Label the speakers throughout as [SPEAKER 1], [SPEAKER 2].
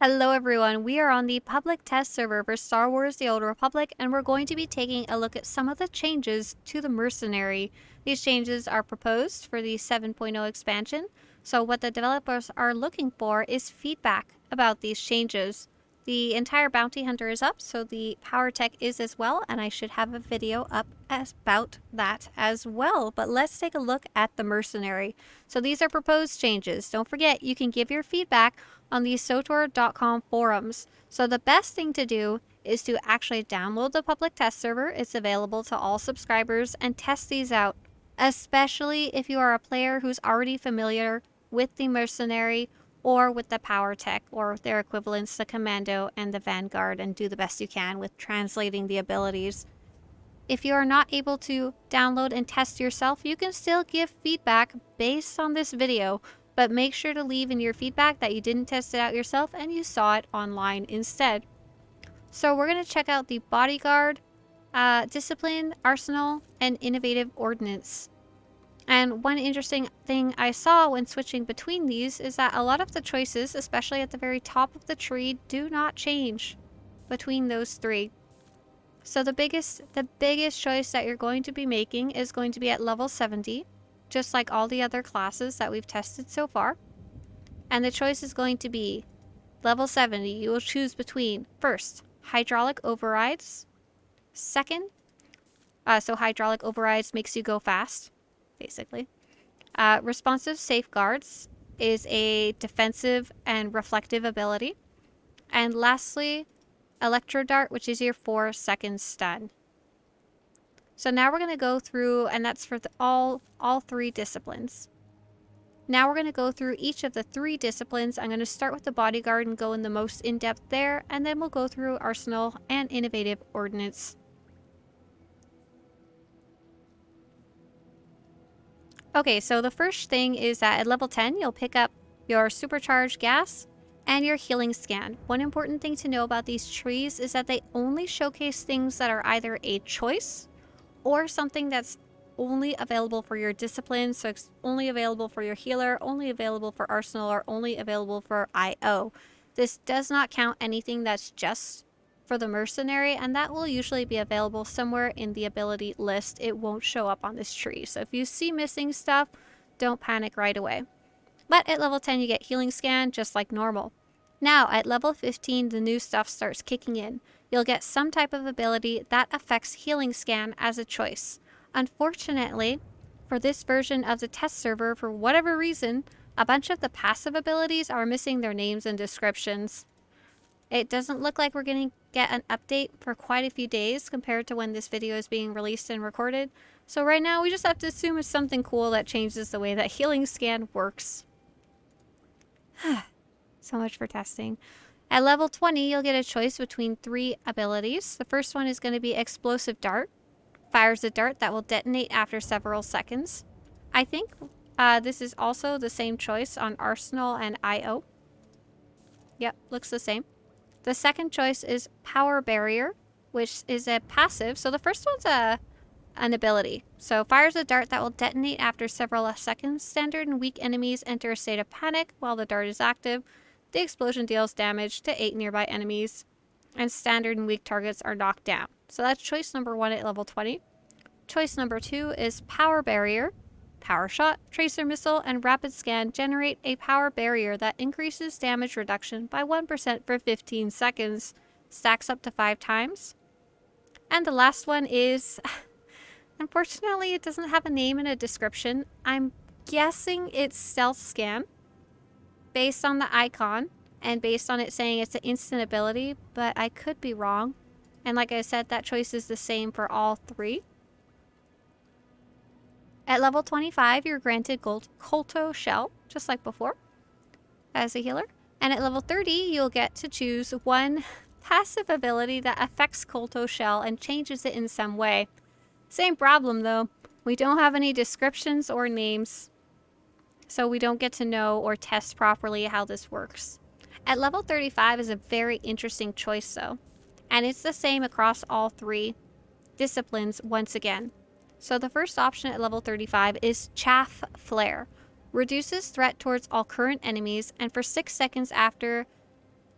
[SPEAKER 1] Hello everyone, we are on the public test server for Star Wars The Old Republic, and we're going to be taking a look at some of the changes to the Mercenary. These changes are proposed for the 7.0 expansion, so what the developers are looking for is feedback about these changes. The entire bounty hunter is up, so the Powertech is as well, and I should have a video up about that as well. But let's take a look at the Mercenary. So these are proposed changes. Don't forget, you can give your feedback on the SWTOR.com forums. So the best thing to do is to actually download the public test server. It's available to all subscribers, and test these out, especially if you are a player who's already familiar with the Mercenary or with the Powertech or their equivalents, the Commando and the Vanguard, and do the best you can with translating the abilities. If you are not able to download and test yourself, you can still give feedback based on this video, but make sure to leave in your feedback that you didn't test it out yourself and you saw it online instead. So we're going to check out the Bodyguard, Discipline, Arsenal, and Innovative Ordnance. And one interesting thing I saw when switching between these is that a lot of the choices, especially at the very top of the tree, do not change between those three. So the biggest choice that you're going to be making is going to be at level 70, just like all the other classes that we've tested so far. And the choice is going to be level 70. You will choose between, first, hydraulic overrides. Second, so hydraulic overrides makes you go fast, basically. Responsive safeguards is a defensive and reflective ability. And lastly, electro dart, which is your 4-second stun. So now we're going to go through, and that's for all three disciplines. Now we're going to go through each of the three disciplines. I'm going to start with the Bodyguard and go in the most in-depth there, and then we'll go through Arsenal and Innovative Ordnance. Okay, so the first thing is that at level 10, you'll pick up your supercharged gas and your healing scan. One important thing to know about these trees is that they only showcase things that are either a choice or something that's only available for your discipline. So it's only available for your healer, only available for Arsenal, or only available for IO. This does not count anything that's just for the Mercenary, and that will usually be available somewhere in the ability list. It won't show up on this tree. So if you see missing stuff, don't panic right away. But at level 10, you get healing scan just like normal. Now at level 15, the new stuff starts kicking in. You'll get some type of ability that affects healing scan as a choice. Unfortunately, for this version of the test server, for whatever reason, a bunch of the passive abilities are missing their names and descriptions. It doesn't look like we're going to get an update for quite a few days compared to when this video is being released and recorded. So right now we just have to assume it's something cool that changes the way that healing scan works. So much for testing. At level 20, you'll get a choice between three abilities. The first one is going to be Explosive Dart. Fires a dart that will detonate after several seconds. I think this is also the same choice on Arsenal and IO. Yep, looks the same. The second choice is Power Barrier, which is a passive. So the first one's an ability. So fires a dart that will detonate after several seconds. Standard and weak enemies enter a state of panic while the dart is active. The explosion deals damage to 8 nearby enemies, and standard and weak targets are knocked down. So that's choice number 1 at level 20. Choice number 2 is Power Barrier. Power Shot, Tracer Missile, and Rapid Scan generate a power barrier that increases damage reduction by 1% for 15 seconds. Stacks up to 5 times. And the last one is, unfortunately, it doesn't have a name and a description. I'm guessing it's Stealth Scan, based on the icon and based on it saying it's an instant ability, but I could be wrong. And like I said, that choice is the same for all three. At level 25, you're granted Gold Kolto Shell, just like before, as a healer. And at level 30, you'll get to choose one passive ability that affects Kolto Shell and changes it in some way. Same problem though, we don't have any descriptions or names, so we don't get to know or test properly how this works. At level 35 is a very interesting choice though, and it's the same across all three disciplines once again. So the first option at level 35 is Chaff Flare. Reduces threat towards all current enemies, and for 6 seconds after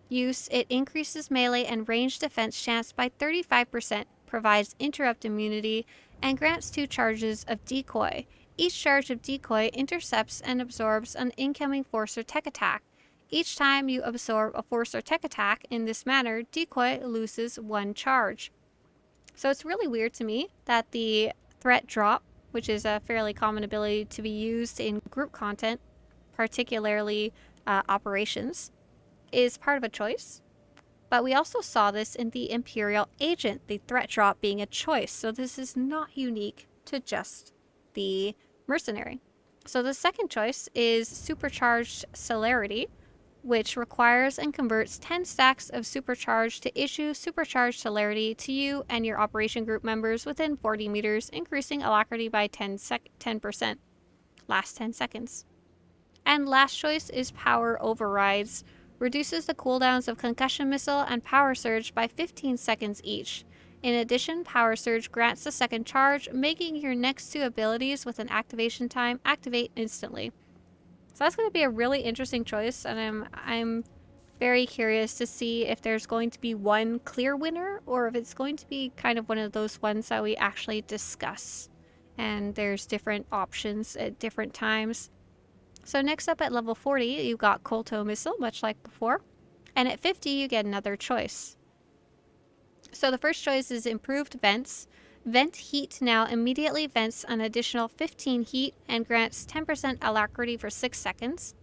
[SPEAKER 1] use, it increases melee and range defense chance by 35%, provides interrupt immunity, and grants 2 charges of decoy. Each charge of decoy intercepts and absorbs an incoming force or tech attack. Each time you absorb a force or tech attack in this manner, decoy loses 1 charge. So it's really weird to me that the threat drop, which is a fairly common ability to be used in group content, particularly operations, is part of a choice. But we also saw this in the Imperial Agent, the threat drop being a choice. So this is not unique to just the Mercenary. So the second choice is Supercharged Celerity, which requires and converts 10 stacks of Supercharged to issue Supercharged Celerity to you and your operation group members within 40 meters, increasing alacrity by 10%. Last 10 seconds. And last choice is Power Overrides. Reduces the cooldowns of Concussion Missile and Power Surge by 15 seconds each. In addition, Power Surge grants a second charge, making your next 2 abilities with an activation time activate instantly. So that's going to be a really interesting choice, and I'm very curious to see if there's going to be one clear winner or if it's going to be kind of one of those ones that we actually discuss. And there's different options at different times. So next up at level 40, you've got Kolto Missile, much like before. And at 50, you get another choice. So the first choice is Improved Vents. Vent Heat now immediately vents an additional 15 heat and grants 10% alacrity for 6 seconds.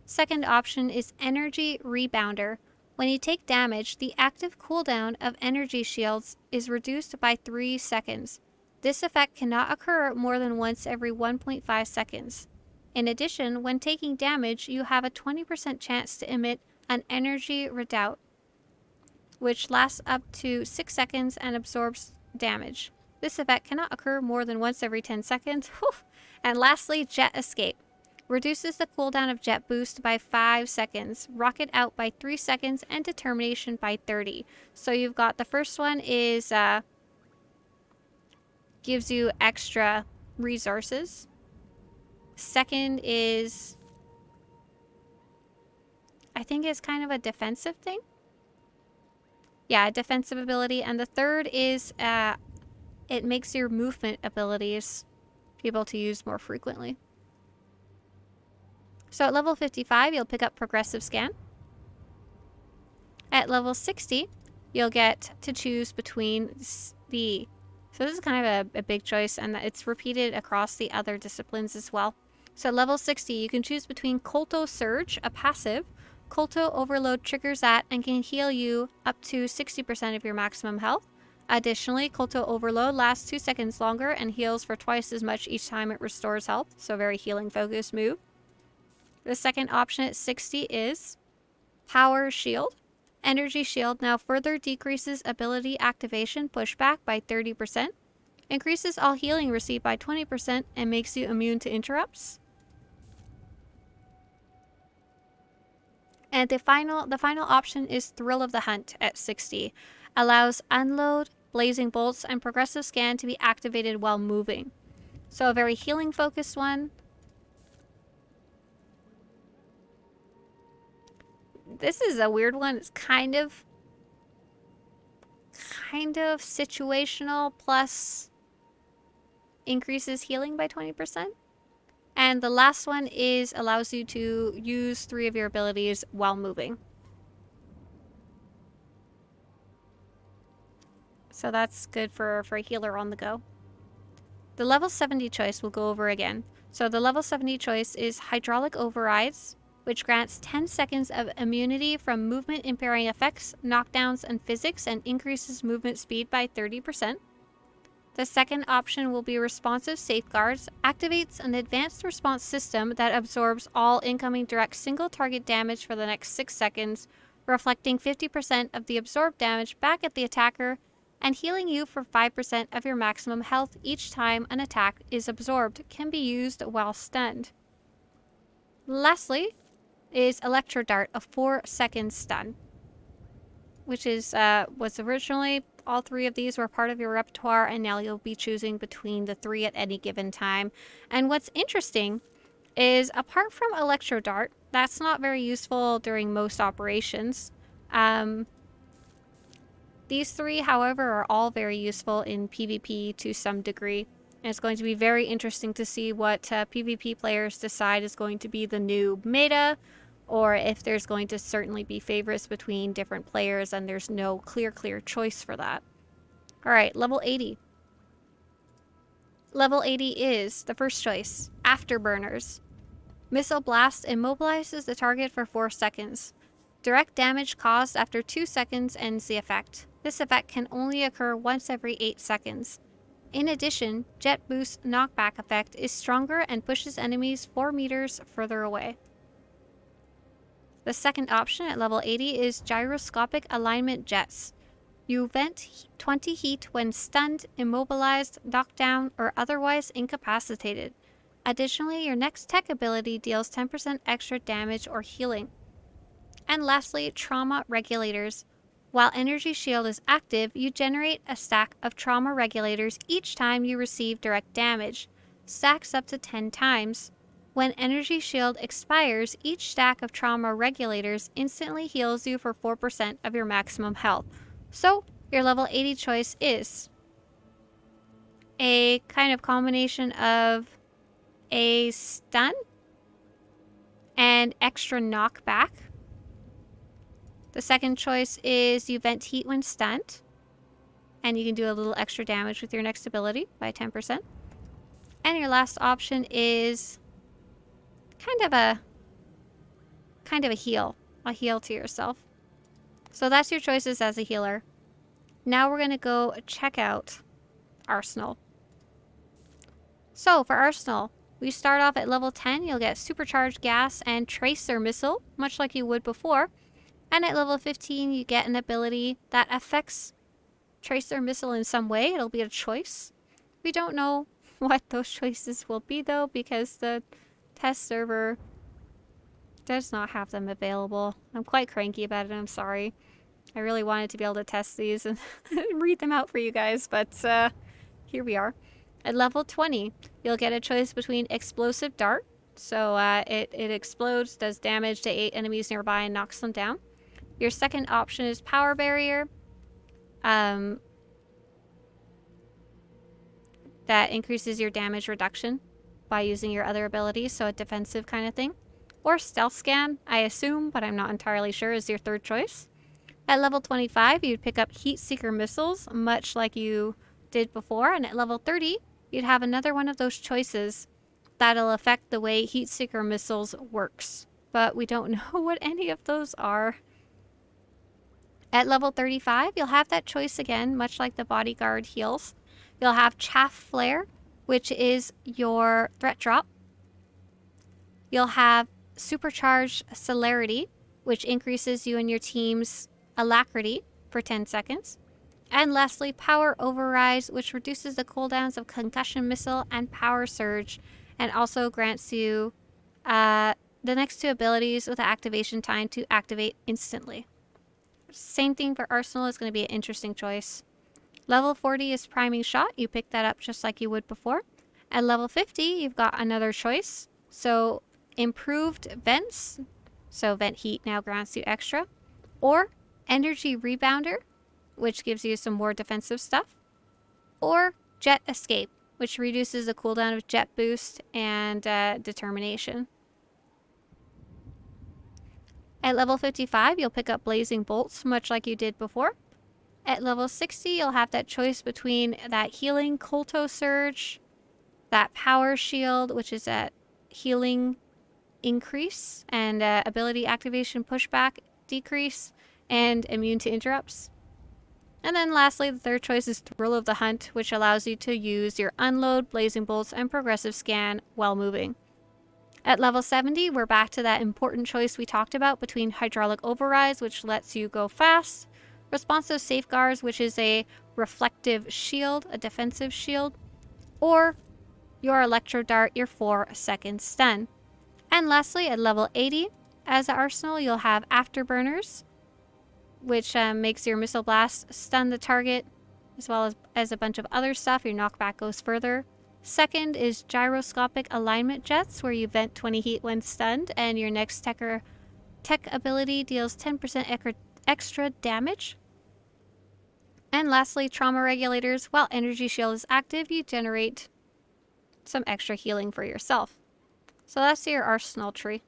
[SPEAKER 1] Second option is Energy Rebounder. When you take damage, the active cooldown of energy shields is reduced by 3 seconds. This effect cannot occur more than once every 1.5 seconds. In addition, when taking damage, you have a 20% chance to emit an Energy Redoubt, which lasts up to 6 seconds and absorbs damage. This effect cannot occur more than once every 10 seconds. And lastly, Jet Escape. Reduces the cooldown of Jet Boost by 5 seconds, Rocket Out by 3 seconds, and Determination by 30. So you've got the first one is gives you extra resources. Second is, I think it's kind of a defensive thing. Yeah, a defensive ability. And the third is it makes your movement abilities be able to use more frequently. So at level 55, you'll pick up Progressive Scan. At level 60, you'll get to choose between the... So this is kind of a big choice, and it's repeated across the other disciplines as well. So at level 60, you can choose between Kolto Surge, a passive. Kolto Overload triggers that and can heal you up to 60% of your maximum health. Additionally, Kolto Overload lasts 2 seconds longer and heals for twice as much each time it restores health, so very healing focused move. The second option at 60 is Power Shield. Energy Shield now further decreases ability activation pushback by 30%, increases all healing received by 20%, and makes you immune to interrupts. And the final option is Thrill of the Hunt at 60. Allows Unload, Blazing Bolts, and Progressive Scan to be activated while moving. So a very healing focused one. This is a weird one. It's kind of situational, plus increases healing by 20%. And the last one is allows you to use 3 of your abilities while moving. So that's good for a healer on the go. The level 70 choice we'll go over again. So the level 70 choice is Hydraulic Overrides, which grants 10 seconds of immunity from movement impairing effects, knockdowns, and physics, and increases movement speed by 30%. The second option will be Responsive Safeguards, activates an advanced response system that absorbs all incoming direct single target damage for the next 6 seconds, reflecting 50% of the absorbed damage back at the attacker and healing you for 5% of your maximum health each time an attack is absorbed. Can be used while stunned. Lastly is Electro Dart, a 4-second stun, which is was originally all 3 of these were part of your repertoire, and now you'll be choosing between the 3 at any given time. And what's interesting is, apart from Electro Dart, that's not very useful during most operations, These three, however, are all very useful in PvP to some degree. And it's going to be very interesting to see what PvP players decide is going to be the new meta, or if there's going to certainly be favorites between different players and there's no clear choice for that. Alright, level 80. Level 80 is the first choice, Afterburners. Missile Blast immobilizes the target for 4 seconds. Direct damage caused after 2 seconds ends the effect. This effect can only occur once every 8 seconds. In addition, Jet Boost's knockback effect is stronger and pushes enemies 4 meters further away. The second option at level 80 is Gyroscopic Alignment Jets. You vent 20 heat when stunned, immobilized, knocked down, or otherwise incapacitated. Additionally, your next tech ability deals 10% extra damage or healing. And lastly, Trauma Regulators. While Energy Shield is active, you generate a stack of Trauma Regulators each time you receive direct damage. Stacks up to 10 times. When Energy Shield expires, each stack of Trauma Regulators instantly heals you for 4% of your maximum health. So, your level 80 choice is a kind of combination of a stun and extra knockback. The second choice is you vent heat when stunned, and you can do a little extra damage with your next ability by 10%. And your last option is kind of a heal, a heal to yourself. So that's your choices as a healer. Now we're going to go check out Arsenal. So for Arsenal, we start off at level 10. You'll get Supercharged Gas and Tracer Missile, much like you would before. And at level 15, you get an ability that affects Tracer Missile in some way. It'll be a choice. We don't know what those choices will be, though, because the test server does not have them available. I'm quite cranky about it, I'm sorry. I really wanted to be able to test these and read them out for you guys, but here we are. At level 20, you'll get a choice between Explosive Dart. So it explodes, does damage to 8 enemies nearby, and knocks them down. Your second option is Power Barrier. That increases your damage reduction by using your other abilities, so a defensive kind of thing. Or Stealth Scan, I assume, but I'm not entirely sure, is your third choice. At level 25, you'd pick up Heat Seeker Missiles, much like you did before. And at level 30, you'd have another one of those choices that'll affect the way Heat Seeker Missiles works. But we don't know what any of those are. At level 35, you'll have that choice again, much like the Bodyguard heals. You'll have Chaff Flare, which is your threat drop. You'll have Supercharged Celerity, which increases you and your team's alacrity for 10 seconds. And lastly, Power Overrise, which reduces the cooldowns of Concussion Missile and Power Surge, and also grants you the next 2 abilities with activation time to activate instantly. Same thing for Arsenal is going to be an interesting choice. Level 40 is Priming Shot. You pick that up just like you would before. At level 50, you've got another choice. So Improved Vents. So Vent Heat now grants you extra. Or Energy Rebounder, which gives you some more defensive stuff. Or Jet Escape, which reduces the cooldown of Jet Boost and Determination. At level 55, you'll pick up Blazing Bolts, much like you did before. At level 60, you'll have that choice between that Healing Kolto Surge, that Power Shield, which is a healing increase, and ability activation pushback decrease, and immune to interrupts. And then lastly, the third choice is Thrill of the Hunt, which allows you to use your Unload, Blazing Bolts, and Progressive Scan while moving. At level 70, we're back to that important choice we talked about between Hydraulic Overrise, which lets you go fast, Responsive Safeguards, which is a reflective shield, a defensive shield, or your Electro Dart, your 4-second stun. And lastly, at level 80, as an Arsenal, you'll have Afterburners, which makes your Missile Blast stun the target, as well as a bunch of other stuff. Your knockback goes further. Second is Gyroscopic Alignment Jets, where you vent 20 heat when stunned, and your next tech ability deals 10% extra damage. And lastly, trauma regulators. While energy shield is active, you generate some extra healing for yourself. So that's your arsenal tree.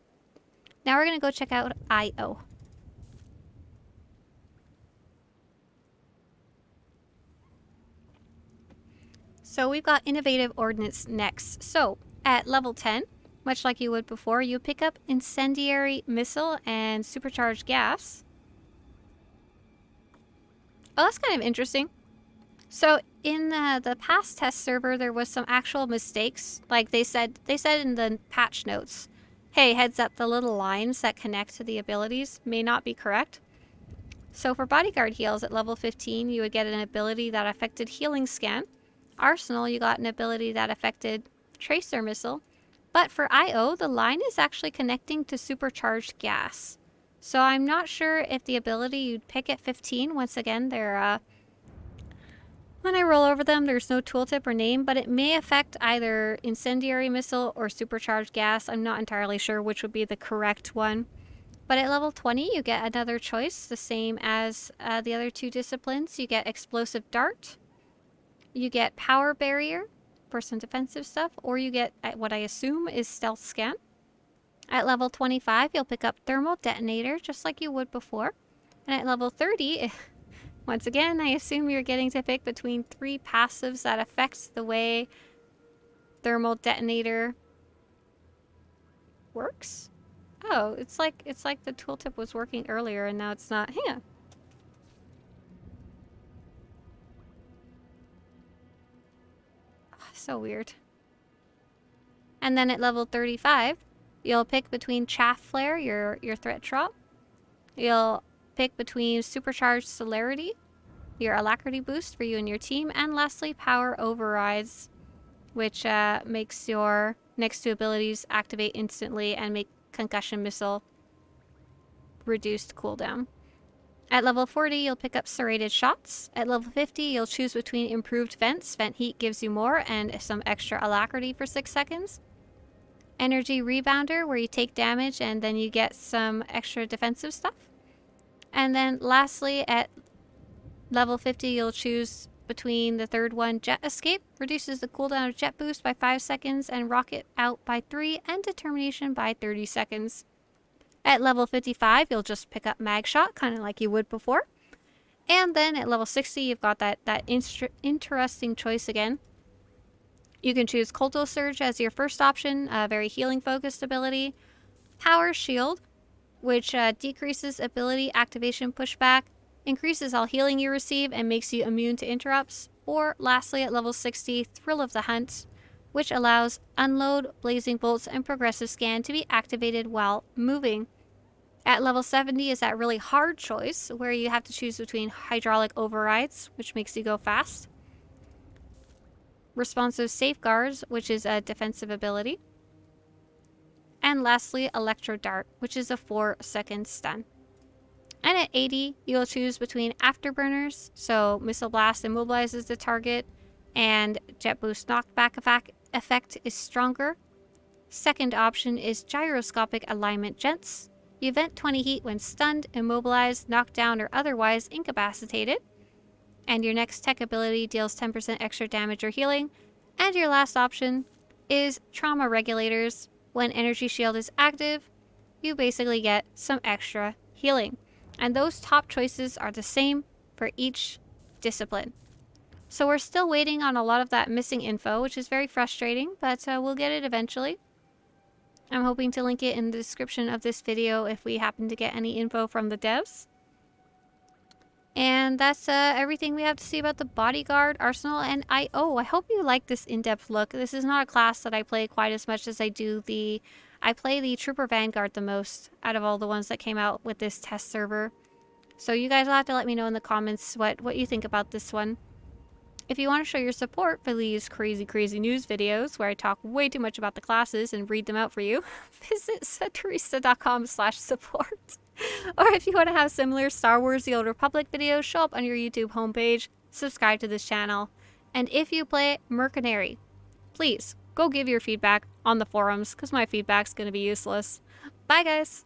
[SPEAKER 1] Now we're going to go check out IO. So we've got innovative ordnance next. So at level 10, much like you would before, you pick up incendiary missile and supercharged gas. Oh, that's kind of interesting. So in the past test server, there was some actual mistakes. Like they said in the patch notes, hey, heads up, the little lines that connect to the abilities may not be correct. So for Bodyguard heals at level 15, you would get an ability that affected healing scan. Arsenal, you got an ability that affected tracer missile. But for IO, the line is actually connecting to supercharged gas. So I'm not sure if the ability you'd pick at 15, once again, they're when I roll over them, there's no tooltip or name, but it may affect either incendiary missile or supercharged gas. I'm not entirely sure which would be the correct one. But at level 20, you get another choice, the same as the other two disciplines. You get explosive dart, you get power barrier for some defensive stuff, or you get what I assume is stealth scan. At level 25, you'll pick up thermal detonator, just like you would before. And at level 30, once again, I assume you're getting to pick between 3 passives that affect the way thermal detonator works. Oh, it's like the tooltip was working earlier and now it's not. Hang on. Oh, so weird. And then at level 35, you'll pick between chaff flare, your threat drop. You'll pick between supercharged celerity, your alacrity boost for you and your team, and lastly, power overrides, which makes your next two abilities activate instantly and make concussion missile reduced cooldown. At level 40, you'll pick up serrated shots. At level 50, you'll choose between improved vents. Vent heat gives you more and some extra alacrity for 6 seconds. Energy rebounder, where you take damage and then you get some extra defensive stuff. And then lastly, at level 50, you'll choose between the third one, Jet Escape, reduces the cooldown of Jet Boost by 5 seconds and Rocket Out by 3, and Determination by 30 seconds. At level 55, you'll just pick up Mag Shot, kind of like you would before. And then at level 60, you've got that interesting choice again. You can choose Colto Surge as your first option, a very healing-focused ability. Power Shield, which decreases ability activation pushback, increases all healing you receive, and makes you immune to interrupts. Or lastly, at level 60, Thrill of the Hunt, which allows Unload, Blazing Bolts, and Progressive Scan to be activated while moving. At level 70 is that really hard choice, where you have to choose between Hydraulic Overrides, which makes you go fast, Responsive Safeguards, which is a defensive ability, and lastly, Electro Dart, which is a 4-second stun. And at 80, you'll choose between Afterburners, so Missile Blast immobilizes the target, and Jet Boost Knockback effect is stronger. Second option is Gyroscopic Alignment Jets. You vent 20 heat when stunned, immobilized, knocked down, or otherwise incapacitated. And your next tech ability deals 10% extra damage or healing. And your last option is Trauma Regulators. When Energy Shield is active, you basically get some extra healing. And those top choices are the same for each discipline. So we're still waiting on a lot of that missing info, which is very frustrating, but we'll get it eventually. I'm hoping to link it in the description of this video if we happen to get any info from the devs. And that's everything we have to see about the Bodyguard, Arsenal, and IO. I hope you like this in-depth look. This is not a class that I play quite as much as I do the... I play the Trooper Vanguard the most out of all the ones that came out with this test server. So you guys will have to let me know in the comments what you think about this one. If you want to show your support for these crazy news videos where I talk way too much about the classes and read them out for you, visit Swtorista.com/support. Or if you want to have similar Star Wars The Old Republic videos show up on your YouTube homepage, subscribe to this channel. And if you play Mercenary, please go give your feedback on the forums, because my feedback's going to be useless. Bye guys!